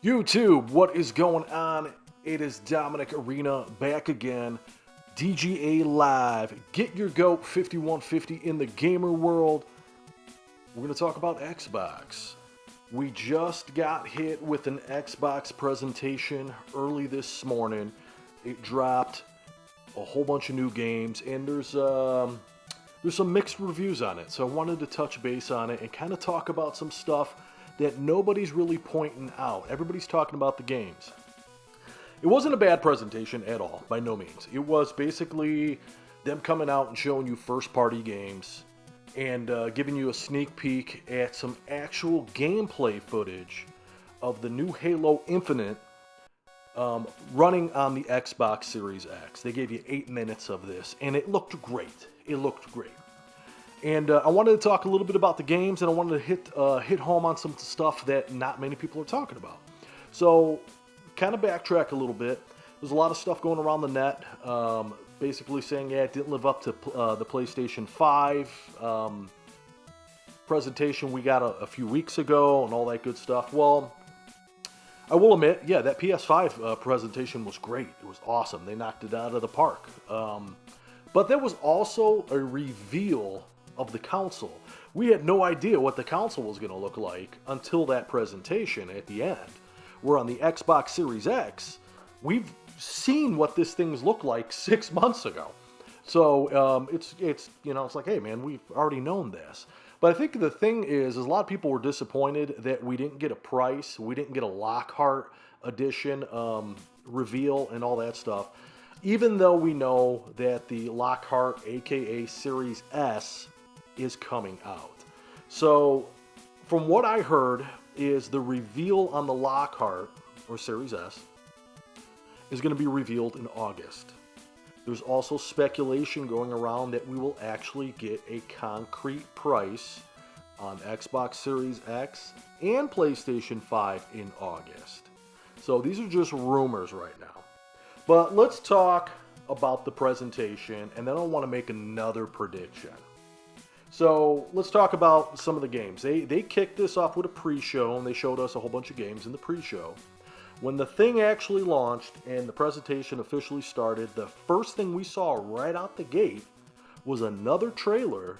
YouTube, what is going on? It is Dominic Arena back again. DGA Live. Get your GOAT 5150 in the gamer world. We're going to talk about Xbox. We just got hit with an Xbox presentation early this morning. It dropped a whole bunch of new games, and there's some mixed reviews on it. So I wanted to touch base on it and kind of talk about some stuff that nobody's really pointing out. Everybody's talking about the games. It wasn't a bad presentation at all, by no means. It was basically them coming out and showing you first-party games and giving you a sneak peek at some actual gameplay footage of the new Halo Infinite running on the Xbox Series X. They gave you 8 minutes of this, and it looked great. It looked great. And I wanted to talk a little bit about the games, and I wanted to hit home on some stuff that not many people are talking about. So, kind of backtrack a little bit. There's a lot of stuff going around the net, basically saying, yeah, it didn't live up to the PlayStation 5 presentation we got a few weeks ago, and all that good stuff. Well, I will admit, yeah, that PS5 presentation was great. It was awesome. They knocked it out of the park. But there was also a reveal of the console. We had no idea what the console was going to look like until that presentation at the end. Where on the Xbox Series X, we've seen what this thing's looked like 6 months ago. So it's like, hey man, we've already known this. But I think the thing is a lot of people were disappointed that we didn't get a price, we didn't get a Lockhart edition reveal and all that stuff. Even though we know that the Lockhart, aka Series S, is coming out. So, from what I heard, is the reveal on the Lockhart, or Series S, is going to be revealed in August. There's also speculation going around that we will actually get a concrete price on Xbox Series X and PlayStation 5 in August. So, these are just rumors right now. But let's talk about the presentation, and then I want to make another prediction. So let's talk about some of the games. They kicked this off with a pre-show, and they showed us a whole bunch of games in the pre-show. When the thing actually launched and the presentation officially started, the first thing we saw right out the gate was another trailer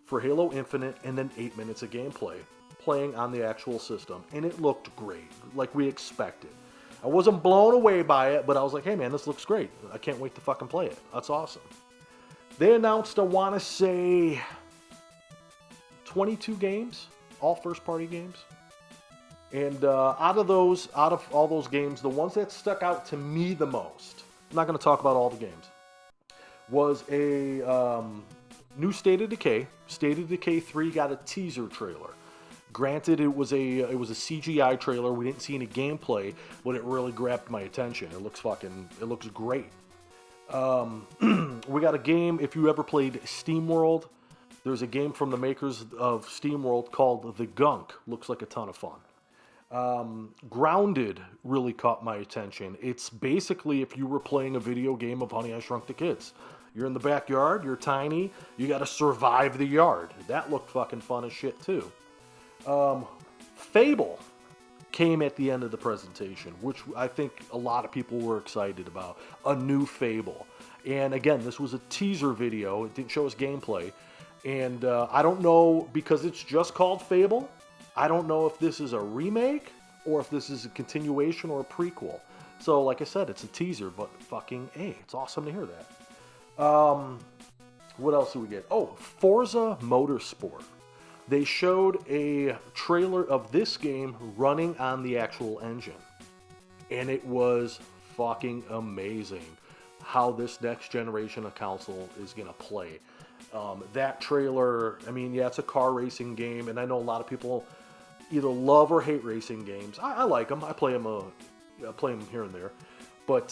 for Halo Infinite and then 8 minutes of gameplay playing on the actual system. And it looked great, like we expected. I wasn't blown away by it, but I was like, hey man, this looks great. I can't wait to fucking play it. That's awesome. They announced, I want to say, 22 games, all first-party games. And out of all those games, the ones that stuck out to me the most, I'm not going to talk about all the games, was a new State of Decay. State of Decay 3 got a teaser trailer. Granted, it was a CGI trailer. We didn't see any gameplay, but it really grabbed my attention. It looks great. We got a game. If you ever played SteamWorld, there's a game from the makers of SteamWorld called The Gunk. Looks like a ton of fun. Grounded really caught my attention. It's basically if you were playing a video game of Honey, I Shrunk the Kids. You're in the backyard. You're tiny. You got to survive the yard. That looked fucking fun as shit too. Fable came at the end of the presentation, which I think a lot of people were excited about. A new Fable. And again, this was a teaser video. It didn't show us gameplay. And I don't know, because it's just called Fable, I don't know if this is a remake or if this is a continuation or a prequel. So, like I said, it's a teaser, but fucking A. It's awesome to hear that. What else do we get? Oh, Forza Motorsport. They showed a trailer of this game running on the actual engine. And it was fucking amazing how this next generation of console is going to play. That trailer, I mean, yeah, it's a car racing game, and I know a lot of people either love or hate racing games. I like them. I play them here and there. But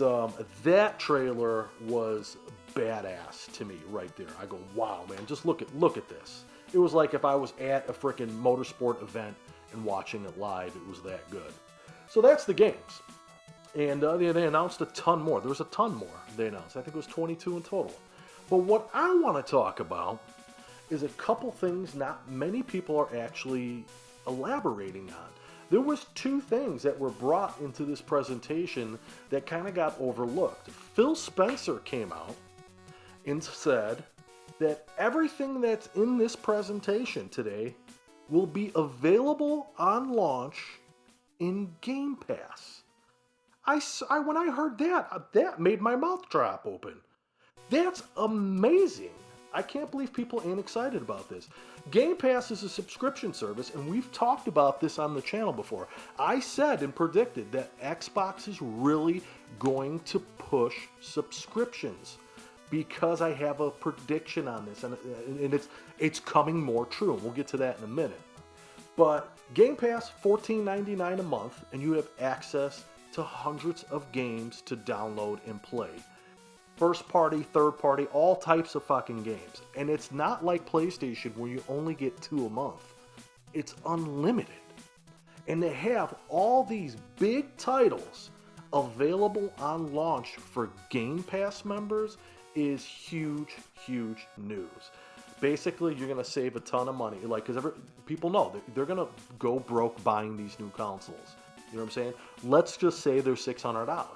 that trailer was badass to me right there. I go, wow, man, just look at this. It was like if I was at a freaking motorsport event and watching it live. It was that good. So that's the games. And they announced a ton more. There was a ton more they announced. I think it was 22 in total. But what I want to talk about is a couple things not many people are actually elaborating on. there was two things that were brought into this presentation that kind of got overlooked. Phil Spencer came out and said that everything that's in this presentation today will be available on launch in Game Pass. When I heard that, that made my mouth drop open. That's amazing. I can't believe people ain't excited about this. Game Pass is a subscription service, and we've talked about this on the channel before. I said and predicted that Xbox is really going to push subscriptions because I have a prediction on this, and it's coming more true. We'll get to that in a minute. But Game Pass, $14.99 a month, and you have access to hundreds of games to download and play. First party, third party, all types of fucking games. And it's not like PlayStation where you only get 2 a month. It's unlimited. And they have all these big titles available on launch for Game Pass members is huge, huge news. Basically, you're going to save a ton of money. Like, because people know they're going to go broke buying these new consoles. You know what I'm saying? Let's just say they're $600.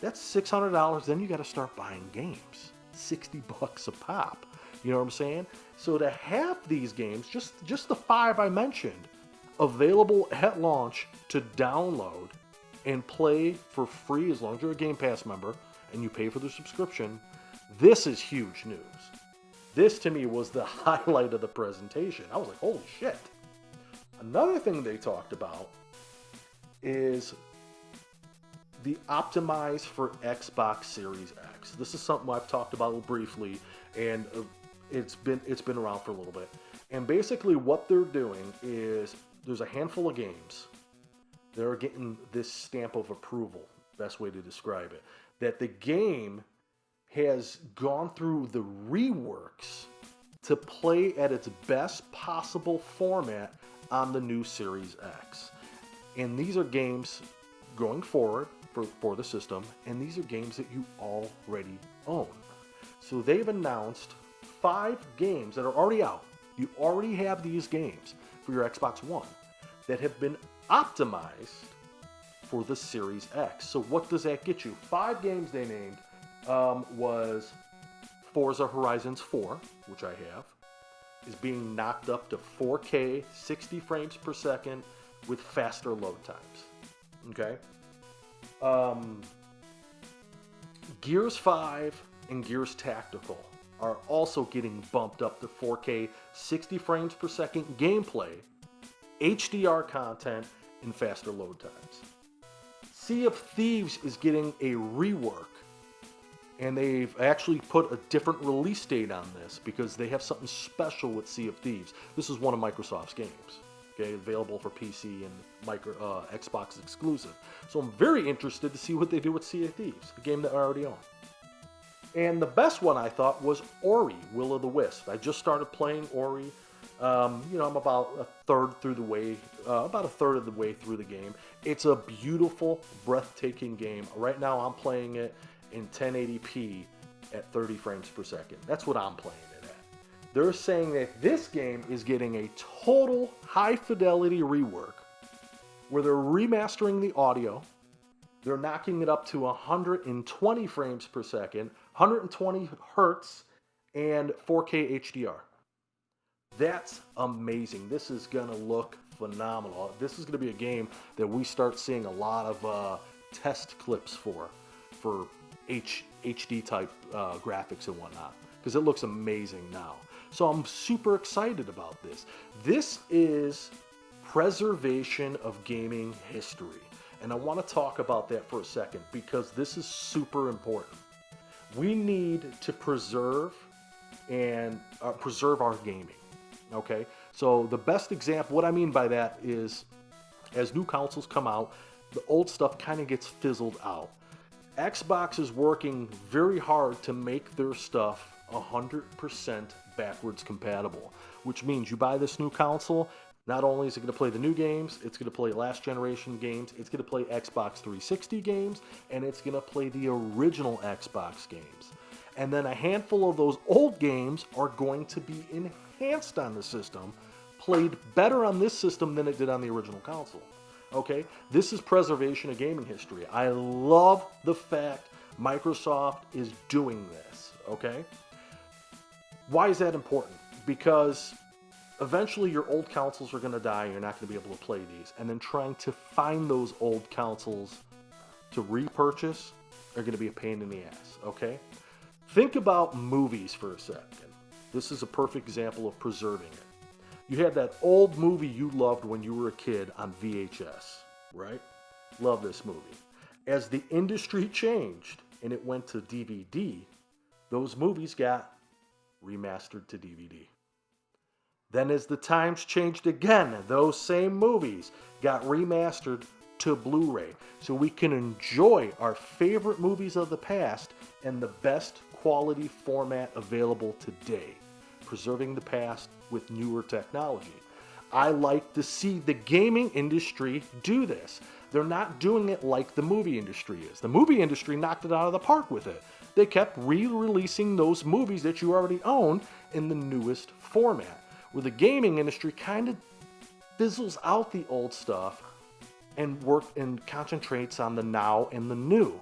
That's $600, then you got to start buying games. $60 a pop. You know what I'm saying? So to have these games, just the 5 I mentioned, available at launch to download and play for free as long as you're a Game Pass member and you pay for the subscription, this is huge news. This to me was the highlight of the presentation. I was like, holy shit. Another thing they talked about is the optimize for Xbox Series X. This is something I've talked about briefly, and it's been around for a little bit. And basically what they're doing is there's a handful of games that are getting this stamp of approval, best way to describe it, that the game has gone through the reworks to play at its best possible format on the new Series X. And these are games going forward for the system, and these are games that you already own. So they've announced 5 games that are already out. You already have these games for your Xbox One that have been optimized for the Series X. So what does that get you? 5 games they named was Forza Horizons 4, which I have, is being knocked up to 4K, 60 frames per second with faster load times. Okay? Gears 5 and Gears Tactical are also getting bumped up to 4K, 60 frames per second gameplay, HDR content, and faster load times. Sea of Thieves is getting a rework, and they've actually put a different release date on this because they have something special with Sea of Thieves. This is one of Microsoft's games. Okay, available for PC and Xbox exclusive. So I'm very interested to see what they do with Sea of Thieves, a game that I already own. And the best one I thought was Ori, Will of the Wisp. I just started playing Ori. I'm about a third of the way through the game. It's a beautiful, breathtaking game. Right now I'm playing it in 1080p at 30 frames per second. That's what I'm playing it at. They're saying that this game is getting a total high-fidelity rework where they're remastering the audio, they're knocking it up to 120 frames per second, 120 hertz, and 4K HDR. That's amazing. This is going to look phenomenal. This is going to be a game that we start seeing a lot of test clips for HD type graphics and whatnot, because it looks amazing now. So I'm super excited about this. This is preservation of gaming history. And I want to talk about that for a second because this is super important. We need to preserve our gaming. Okay? So the best example, what I mean by that is as new consoles come out, the old stuff kind of gets fizzled out. Xbox is working very hard to make their stuff 100% backwards compatible, which means you buy this new console, not only is it going to play the new games, it's going to play last generation games, it's going to play Xbox 360 games, and it's going to play the original Xbox games. And then a handful of those old games are going to be enhanced on the system, played better on this system than it did on the original console. Okay? This is preservation of gaming history. I love the fact Microsoft is doing this. Okay? Why is that important? Because eventually your old consoles are going to die and you're not going to be able to play these. And then trying to find those old consoles to repurchase are going to be a pain in the ass. Okay? Think about movies for a second. This is a perfect example of preserving it. You had that old movie you loved when you were a kid on VHS, right? Love this movie. As the industry changed and it went to DVD, those movies got remastered to DVD. Then as the times changed again, those same movies got remastered to Blu-ray. So we can enjoy our favorite movies of the past in the best quality format available today, preserving the past with newer technology. I like to see the gaming industry do this. They're not doing it like the movie industry is. The movie industry knocked it out of the park with it. They kept re-releasing those movies that you already own in the newest format, where the gaming industry kind of fizzles out the old stuff and concentrates on the now and the new.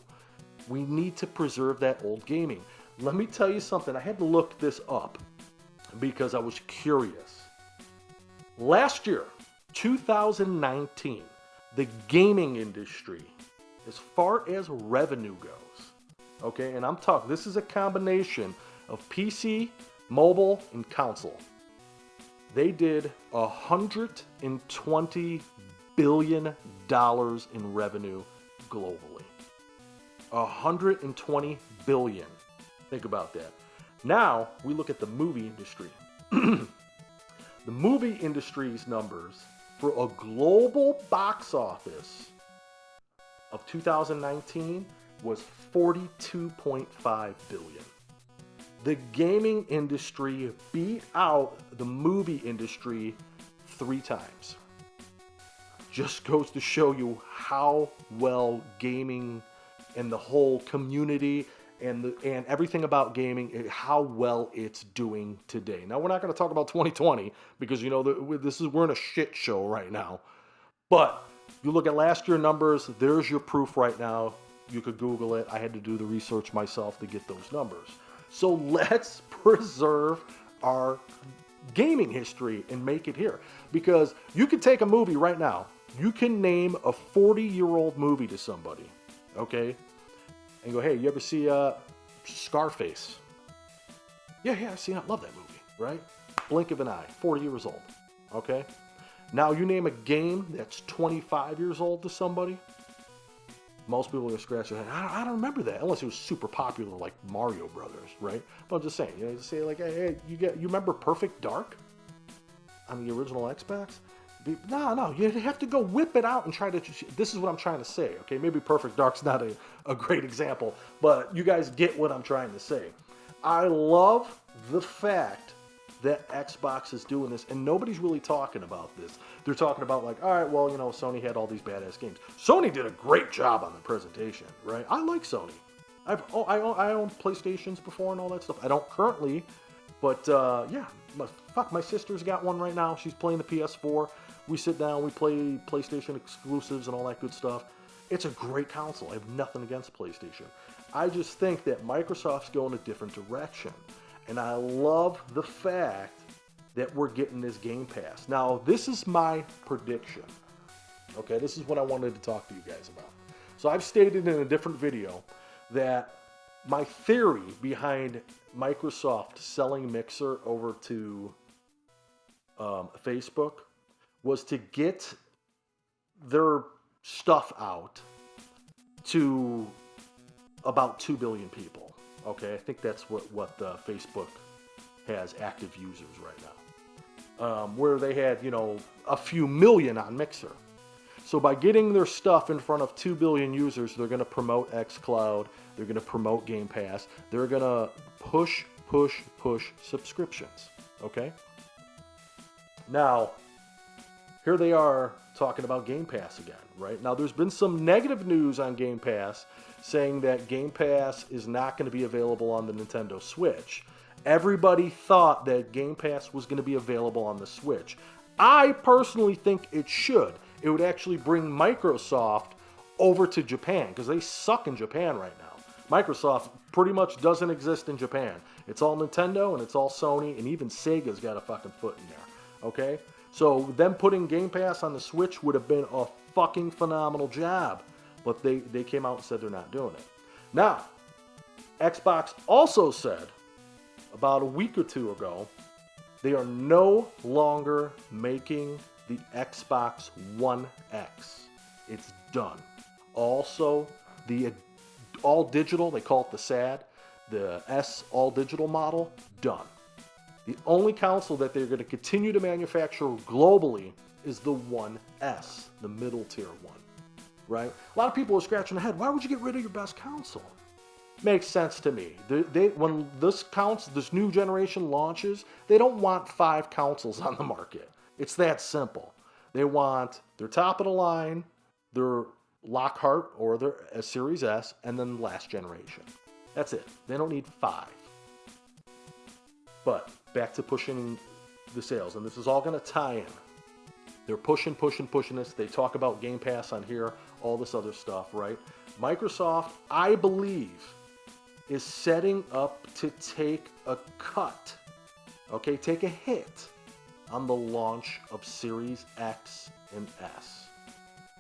We need to preserve that old gaming. Let me tell you something. I had to look this up because I was curious. Last year, 2019, the gaming industry, as far as revenue goes, okay, and I'm talking, this is a combination of PC, mobile, and console. They did $120 billion in revenue globally. 120 billion. Think about that. Now, we look at the movie industry. The movie industry's numbers for a global box office of 2019 was 42.5 billion. The gaming industry beat out the movie industry 3 times. Just goes to show you how well gaming and the whole community and everything about gaming, how well it's doing today. Now, we're not going to talk about 2020 because, you know, we're in a shit show right now. But you look at last year's numbers, there's your proof right now. You could Google it. I had to do the research myself to get those numbers. So let's preserve our gaming history and make it here. Because you could take a movie right now. You can name a 40-year-old movie to somebody, okay? And go, hey, you ever see Scarface? Yeah, I've seen it. I love that movie, right? Blink of an eye, 40 years old, okay? Now you name a game that's 25 years old to somebody, most people are going to scratch their head. I don't remember that, unless it was super popular like Mario Brothers, right? But I'm just saying, you know, just say like, hey, you remember Perfect Dark on the original Xbox? No, you have to go whip it out and try to, this is what I'm trying to say, okay? Maybe Perfect Dark's not a great example, but you guys get what I'm trying to say. I love the fact that Xbox is doing this, and nobody's really talking about this. They're talking about like, all right, well, you know, Sony had all these badass games. Sony did a great job on the presentation, right? I like Sony. I owned PlayStations before and all that stuff. I don't currently, but yeah, my sister's got one right now. She's playing the PS4. We sit down, we play PlayStation exclusives and all that good stuff. It's a great console. I have nothing against PlayStation. I just think that Microsoft's going a different direction. And I love the fact that we're getting this Game Pass. Now, this is my prediction. Okay, this is what I wanted to talk to you guys about. So I've stated in a different video that my theory behind Microsoft selling Mixer over to Facebook was to get their stuff out to about 2 billion people. Okay, I think that's what Facebook has active users right now. Where they had, you know, a few million on Mixer. So by getting their stuff in front of 2 billion users, they're going to promote xCloud, they're going to promote Game Pass, they're going to push subscriptions. Okay? Now, here they are talking about Game Pass again, right? Now, there's been some negative news on Game Pass saying that Game Pass is not going to be available on the Nintendo Switch. Everybody thought that Game Pass was going to be available on the Switch. I personally think it should. It would actually bring Microsoft over to Japan, because they suck in Japan right now. Microsoft pretty much doesn't exist in Japan. It's all Nintendo and it's all Sony, and even Sega's got a fucking foot in there. Okay? So them putting Game Pass on the Switch would have been a fucking phenomenal job. But they came out and said they're not doing it. Now, Xbox also said about a week or two ago, they are no longer making the Xbox One X. It's done. Also, the all digital, they call it the SAD, the S all digital model, done. The only console that they're going to continue to manufacture globally is the One S, the middle tier one, right? A lot of people are scratching their head. Why would you get rid of your best console? Makes sense to me. When this new generation launches, they don't want 5 consoles on the market. It's that simple. They want their top of the line, their Lockhart or their Series S, and then last generation. That's it. They don't need 5. But back to pushing the sales, and this is all going to tie in. They're pushing this. They talk about Game Pass on here, all this other stuff, right? Microsoft, I believe, is setting up to take a cut, okay, take a hit on the launch of Series X and S.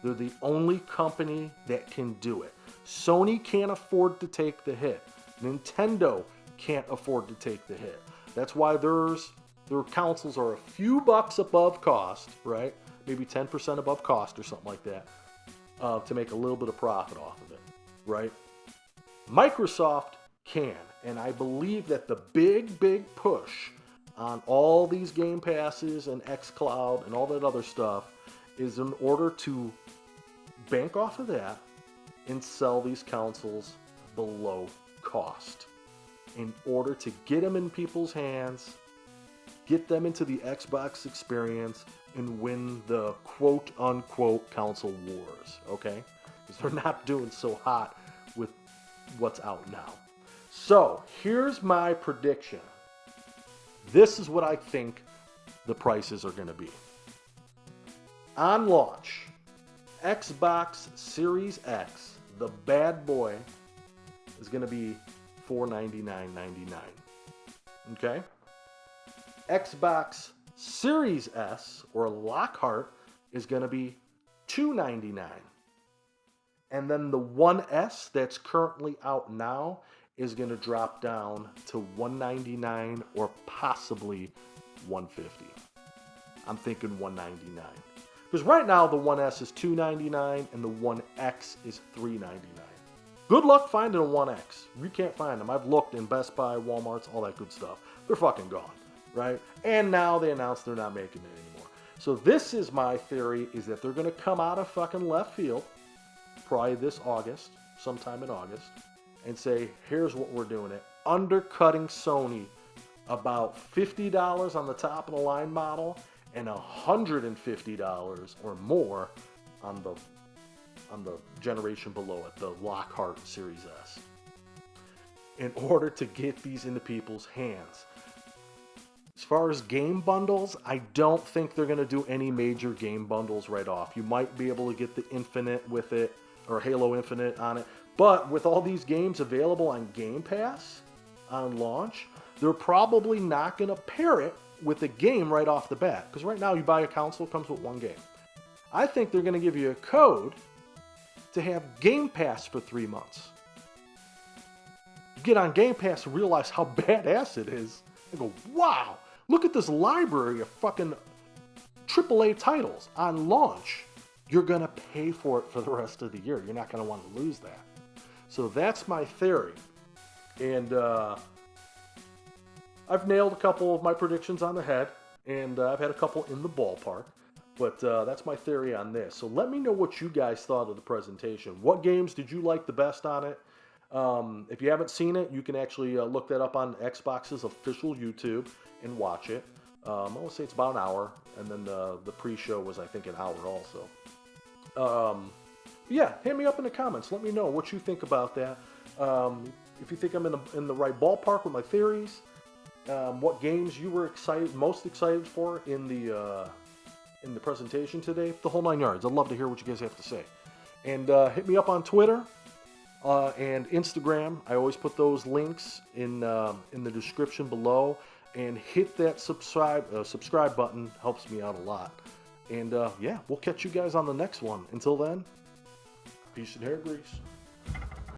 They're the only company that can do it. Sony can't afford to take the hit. Nintendo can't afford to take the hit. That's why their consoles are a few bucks above cost, right? Maybe 10% above cost or something like that, to make a little bit of profit off of it, right? Microsoft can, and I believe that the big push on all these Game Passes and xCloud and all that other stuff is in order to bank off of that and sell these consoles below cost in order to get them in people's hands, get them into the Xbox experience, and win the quote-unquote console wars, okay? Because they're not doing so hot with what's out now. So, here's my prediction. This is what I think the prices are going to be. On launch, Xbox Series X, the bad boy, is going to be $499.99. Okay? Xbox Series S, or Lockhart, is going to be $299. And then the One S that's currently out now is going to drop down to $199 or possibly $150. I'm thinking $199. Because right now the One S is $299 and the One X is $399. Good luck finding a One X. You can't find them. I've looked in Best Buy, Walmart's, all that good stuff. They're fucking gone, right? And now they announced they're not making it anymore. So this is my theory, is that they're going to come out of fucking left field, probably this August, sometime in August, and say, here's what we're doing it. Undercutting Sony about $50 on the top of the line model and $150 or more on the generation below it, the Lockhart Series S, in order to get these into people's hands. As far as game bundles, I don't think they're going to do any major game bundles right off. You might be able to get the Infinite with it, or Halo Infinite on it, but with all these games available on Game Pass on launch, they're probably not going to pair it with a game right off the bat. Because right now you buy a console, it comes with one game. I think they're going to give you a code to have Game Pass for 3 months. You get on Game Pass and realize how badass it is. And go, wow, look at this library of fucking AAA titles on launch. You're going to pay for it for the rest of the year. You're not going to want to lose that. So that's my theory. And I've nailed a couple of my predictions on the head, and I've had a couple in the ballpark. But that's my theory on this. So let me know what you guys thought of the presentation. What games did you like the best on it? If you haven't seen it, you can actually look that up on Xbox's official YouTube and watch it. I want to say it's about an hour, and then the pre-show was, I think, an hour also. Yeah, hit me up in the comments. Let me know what you think about that. If you think I'm in the right ballpark with my theories, what games you were most excited for in the in the presentation today, the whole 9 yards. I'd love to hear what you guys have to say. And hit me up on Twitter and Instagram. I always put those links in the description below. And hit that subscribe button. Helps me out a lot. And yeah, we'll catch you guys on the next one. Until then, peace and hair grease.